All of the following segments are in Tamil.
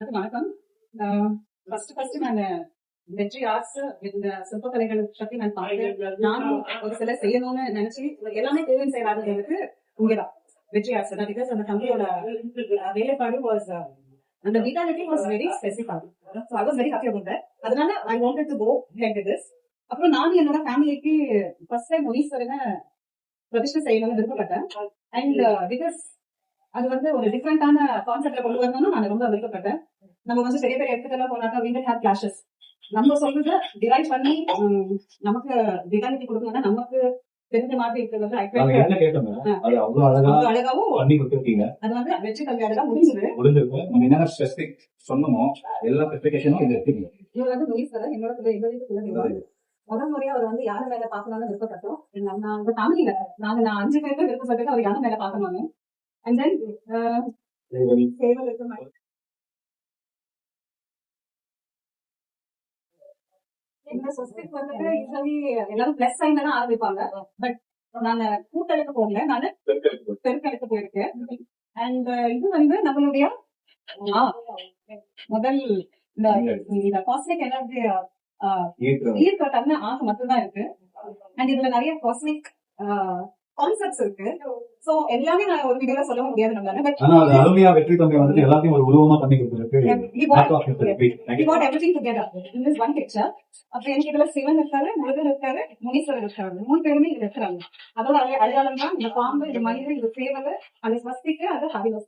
வணக்கம். ஃபர்ஸ்ட் நான் வெற்றி ஆர்ட்ஸ் இந்த சிற்பக்கலைகள் பத்தி நான் பார்த்தேன். நானும் ஒரு சில செய்யணும்னு நினைச்சு எல்லாமே தேர்வு செய்யறாங்க எனக்கு இங்கதான் வெற்றி ஆர்ட்ஸ் தான். பிகாஸ் அந்த தம்பியோட வேலைப்பாடு வாஸ் அந்த vitality was very specified. So I was very happy about that. அதனால I wanted to go head with this. அப்புறம் நானும் என்னோட ஃபேமிலிக்கு ஃபர்ஸ்ட் டைம் முனீஸ்வரனை பிரதிஷ்டை செய்யணும்னு விருப்பப்பட்டேன். அண்ட் பிகாஸ் அது வந்து ஒரு டிஃப்ரெண்டான கான்செப்ட்ல கொண்டு வரணும்னு நான் ரொம்ப விருப்பப்பட்டேன். நம்ம வந்து பெரிய பெரிய இடத்துக்கெல்லாம் போனாக்கா we will have clashes. நம்ம சொல்றத டிரைவ் பண்ணி நமக்கு டிவைனிட்டி கொடுக்கணும்னா நமக்கு தெரிஞ்ச மாதிரி இருக்கிறது வந்து அழகாவும் அது வந்து வெற்றி கல்வியால தான் முடிஞ்சிருக்கு. என்னென்ன ஸ்பெசிபிக் சொன்னமோ எல்லா ஸ்பெசிபிகேஷனும் இது இருக்கு. இவர் வந்து முனீஸ்வரர் என்னோட முதல் முறையா அவர் வந்து யானை மேல பாக்கணும்னு விருப்பப்பட்டோம். நம்ம ஃபேமிலியில நான் 5 பேருக்கு விருப்பப்பட்டு அவர் யானை மேல பாக்கணும்னு. And then இந்த சொசைட்டி வந்துட்டு யூசுவலி எல்லாரும் பிளஸ் சைன்ல தான் ஆரம்பிப்பாங்க. பட் நான் கூட்டலுக்கு போகல, நான் பெருக்கலுக்கு போயிருக்கேன். அண்ட் இது வந்து நம்மளுடைய முதல் இந்த காஸ்மிக் எனர்ஜி ஈர்க்க தன்மை ஆக மட்டும்தான் இருக்கு. அண்ட் இதுல நிறைய காஸ்மிக் கான்செப்ட்ஸ் இருக்கு. சோ எல்லாமே நான் ஒரு வீடியோல சொல்ல முடியாது நம்மளால. பட் ஆனா அது அருமையா வெற்றி தம்பி வந்து எல்லாத்தையும் ஒரு உருவமா பண்ணி கொடுத்திருக்கு. he got everything together in this one picture. அப்புறம் எனக்கு இதுல சிவன் இருக்காரு, முருகன் இருக்காரு, முனீஸ்வரர் இருக்காரு. 3 பேருமே இதுல இருக்காங்க. அதோட அடையாளம் தான் இந்த பாம்பு, இது மனிதன், இது சேவல், அந்த ஸ்வஸ்திக்கு, அது ஹரிவஸ்.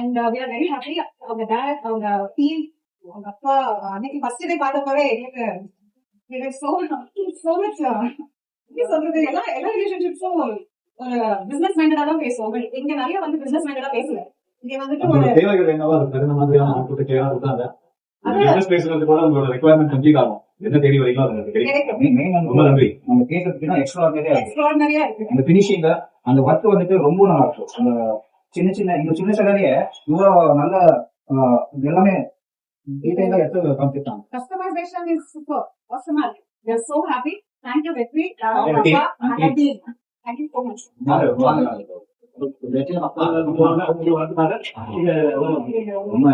And we are very happy. அவங்க டேட், அவங்க டீம், அவங்க அப்பா அன்னைக்கு ஃபர்ஸ்ட் டே பார்த்தப்பவே எனக்கு so much சொல்றது எல்லா ரிலேஷன்ஷிப்ஸும் ஒரு பிசினஸ் மைண்டடா தான் பேசுவோம். இங்க நிறைய வந்து பிசினஸ் மைண்டடா பேசல. இங்க வந்துட்டு ஒரு தேவைகள் என்னவா தகுந்த மாதிரியான ஆட்கள் கேரா கொடுத்தாங்க. பிசினஸ் பேசுறது கூட உங்களோட ரெக்வயர்மென்ட் கம்ப்ளீட் ஆகும். என்ன தேடி வரீங்களோ அது கிடைக்கும். ரொம்ப நன்றி. நம்ம கேக்குறதுக்கு எக்ஸ்ட்ராஆர்டினரியா இருக்கு. அந்த ஃபினிஷிங்ல அந்த வர்க் வந்துட்டு ரொம்ப நல்லா இருக்கும். அந்த சின்ன சகலையே இவ்வளவு நல்ல எல்லாமே டீடைலா எடுத்து காமிச்சிட்டாங்க. Customisation is super. Awesome. We are so happy. Thank you, Vetri. Thank you so much. ரொம்ப